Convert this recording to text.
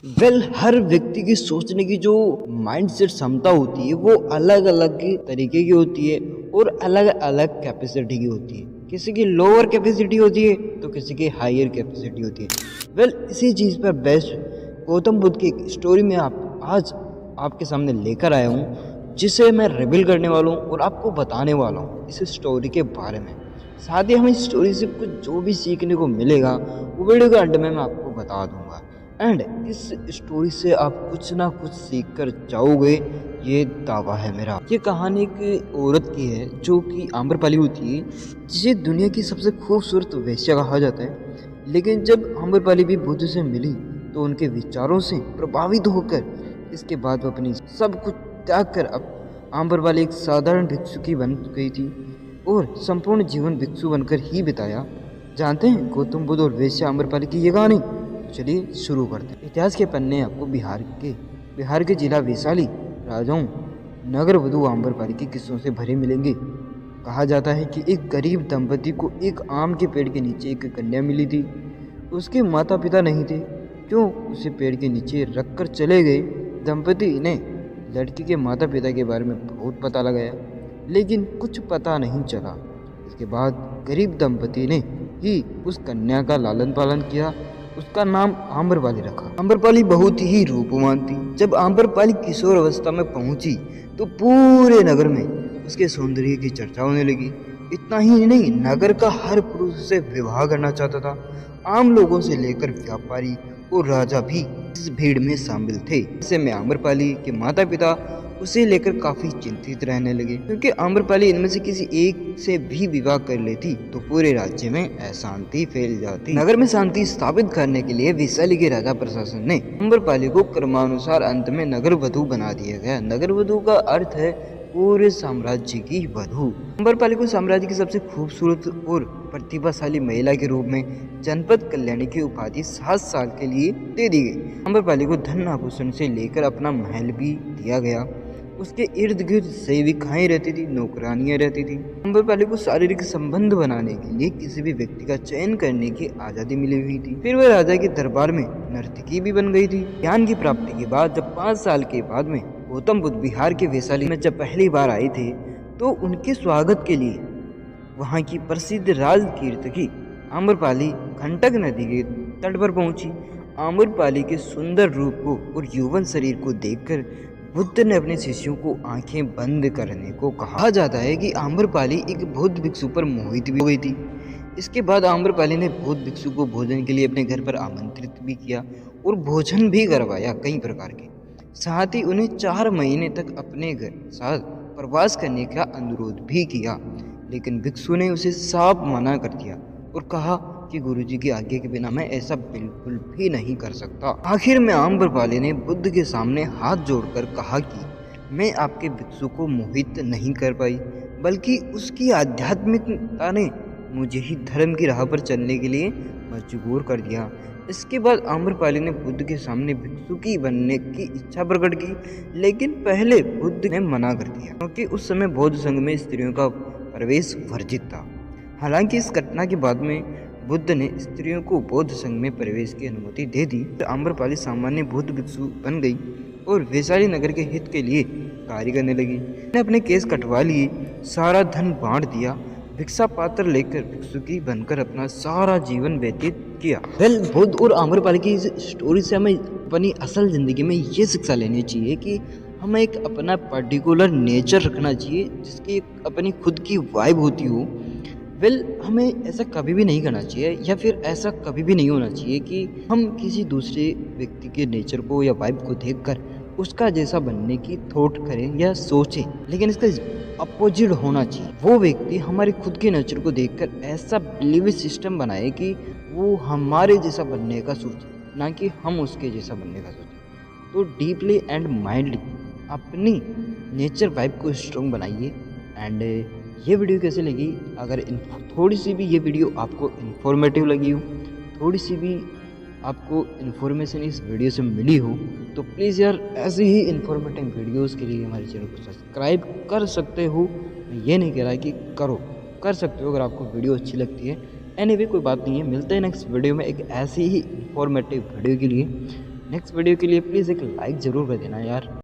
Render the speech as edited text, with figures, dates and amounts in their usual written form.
हर व्यक्ति की सोचने की जो माइंडसेट क्षमता होती है वो अलग अलग तरीके की होती है और अलग अलग कैपेसिटी की होती है। किसी की लोअर कैपेसिटी होती है तो किसी की हायर कैपेसिटी होती है। इसी चीज़ पर बेस्ट गौतम बुद्ध की एक स्टोरी में आज आपके सामने लेकर आया हूँ, जिसे मैं रिवील करने वाला हूँ और आपको बताने वाला हूँ इस स्टोरी के बारे में। साथ ही हमें इस स्टोरी से कुछ जो भी सीखने को मिलेगा वो वीडियो के अंत में मैं आपको बता दूंगा। एंड इस स्टोरी से आप कुछ ना कुछ सीख कर जाओगे, ये दावा है मेरा। ये कहानी एक औरत की है जो कि आम्रपाली होती है, जिसे दुनिया की सबसे खूबसूरत वेश्या कहा जाता है। लेकिन जब आम्रपाली भी बुद्ध से मिली तो उनके विचारों से प्रभावित होकर इसके बाद वो अपनी सब कुछ त्याग कर अब आम्रपाली एक साधारण भिक्षुकी बन गई थी और संपूर्ण जीवन भिक्षु बनकर ही बिताया। जानते हैं गौतम बुद्ध और वेश्या आम्रपाली की ये कहानी? चलिए शुरू करते हैं। इतिहास के पन्ने आपको बिहार के जिला वैशाली राजाओं नगर वधु आम्रपाली के किस्सों से भरे मिलेंगे। कहा जाता है कि एक गरीब दंपति को एक आम के पेड़ के नीचे एक कन्या मिली थी। उसके माता पिता नहीं थे, क्यों उसे पेड़ के नीचे रखकर चले गए। दंपति ने लड़की के माता पिता के बारे में बहुत पता लगाया, लेकिन कुछ पता नहीं चला। इसके बाद गरीब दंपति ने ही उस कन्या का लालन पालन किया। उसका नाम आम्रपाली रखा। आम्रपाली बहुत ही रूपवान थी। जब आम्रपाली किशोर अवस्था में पहुंची तो पूरे नगर में उसके सौंदर्य की चर्चा होने लगी। इतना ही नहीं, नगर का हर पुरुष से विवाह करना चाहता था। आम लोगों से लेकर व्यापारी और राजा भी इस भीड़ में शामिल थे। ऐसे में आम्रपाली के माता पिता उसे लेकर काफी चिंतित रहने लगे, क्योंकि आम्रपाली इनमें से किसी एक से भी विवाह कर लेती तो पूरे राज्य में अशांति फैल जाती। नगर में शांति स्थापित करने के लिए वैशाली के राजा प्रशासन ने आम्रपाली को क्रमानुसार अंत में नगर वधु बना दिया गया। नगर वधु का अर्थ है पूरे साम्राज्य की वधु। आम्रपाली को साम्राज्य की सबसे खूबसूरत और प्रतिभाशाली महिला के रूप में जनपद कल्याणी की उपाधि 7 साल के लिए दे दी गई। आम्रपाली को धन आभूषण से लेकर अपना महल भी दिया गया। उसके इर्द गिर्द सेविकाएं रहती थी, नौकरानियां रहती थी। आम्रपाली को शारीरिक संबंध बनाने के लिए किसी भी व्यक्ति का चयन करने की आजादी मिली हुई थी। फिर वह राजा के दरबार में नर्तकी भी बन गई थी। ज्ञान की प्राप्ति के बाद जब 5 साल के बाद में गौतम बुद्ध बिहार के वैशाली में जब पहली बार आए थे तो उनके स्वागत के लिए वहाँ की प्रसिद्ध राजकीर्तिकी आम्रपाली घंटक नदी के तट पर पहुंची। आम्रपाली के सुंदर रूप को और यौवन शरीर को देखकर बुद्ध ने अपने शिष्यों को आंखें बंद करने को कहा। कहा जाता है कि आम्रपाली एक बौद्ध भिक्षु पर मोहित भी हो गई थी। इसके बाद आम्रपाली ने बौद्ध भिक्षु को भोजन के लिए अपने घर पर आमंत्रित भी किया और भोजन भी करवाया कई प्रकार के। साथ ही उन्हें 4 महीने तक अपने घर साथ प्रवास करने का अनुरोध भी किया, लेकिन भिक्षु ने उसे साफ मना कर दिया और कहा कि गुरुजी की आज्ञा के बिना मैं ऐसा बिल्कुल भी नहीं कर सकता। आखिर में आम्रपाली ने बुद्ध के सामने हाथ जोड़कर कहा कि मैं आपके भिक्षु को मोहित नहीं कर पाई, बल्कि उसकी आध्यात्मिकता ने मुझे ही धर्म की राह पर चलने के लिए मजबूर कर दिया। इसके बाद आम्रपाली ने बुद्ध के सामने भिक्षुकी बनने की इच्छा प्रकट की, लेकिन पहले बुद्ध ने मना कर दिया, क्योंकि उस समय बौद्ध संघ में स्त्रियों का प्रवेश वर्जित था। हालांकि इस घटना के बाद में बुद्ध ने स्त्रियों को बौद्ध संघ में प्रवेश की अनुमति दे दी। आम्रपाली सामान्य बौद्ध भिक्षु बन गई और वैशाली नगर के हित के लिए कार्य करने लगी। ने अपने केस कटवा लिए, सारा धन बांट दिया, भिक्षा पात्र लेकर भिक्षुकी बनकर अपना सारा जीवन व्यतीत किया। बुद्ध और आम्रपाली की इस स्टोरी से हमें अपनी असल जिंदगी में ये शिक्षा लेनी चाहिए कि हमें एक अपना पर्टिकुलर नेचर रखना चाहिए, जिसकी अपनी खुद की वाइब होती हो। हमें ऐसा कभी भी नहीं करना चाहिए, या फिर ऐसा कभी भी नहीं होना चाहिए कि हम किसी दूसरे व्यक्ति के नेचर को या वाइब को देखकर उसका जैसा बनने की थॉट करें या सोचें, लेकिन इसका अपोजिट होना चाहिए। वो व्यक्ति हमारे खुद के नेचर को देखकर ऐसा बिलीव सिस्टम बनाए कि वो हमारे जैसा बनने का सोचे, ना कि हम उसके जैसा बनने का सोचें। तो डीपली एंड माइंडली अपनी नेचर वाइब को स्ट्रॉन्ग बनाइए। एंड ये वीडियो कैसे लगी? अगर थोड़ी सी भी ये वीडियो आपको इन्फॉर्मेटिव लगी हो, थोड़ी सी भी आपको इन्फॉर्मेशन इस वीडियो से मिली हो, तो प्लीज़ यार ऐसे ही इन्फॉर्मेटिव वीडियोस के लिए हमारे चैनल को सब्सक्राइब कर सकते हो। मैं ये नहीं कह रहा कि कर सकते हो अगर आपको वीडियो अच्छी लगती है। एनीवे कोई बात नहीं है, मिलते हैं नेक्स्ट वीडियो में एक ऐसी ही इन्फॉर्मेटिव वीडियो के लिए। नेक्स्ट वीडियो के लिए प्लीज़ एक लाइक ज़रूर कर देना यार।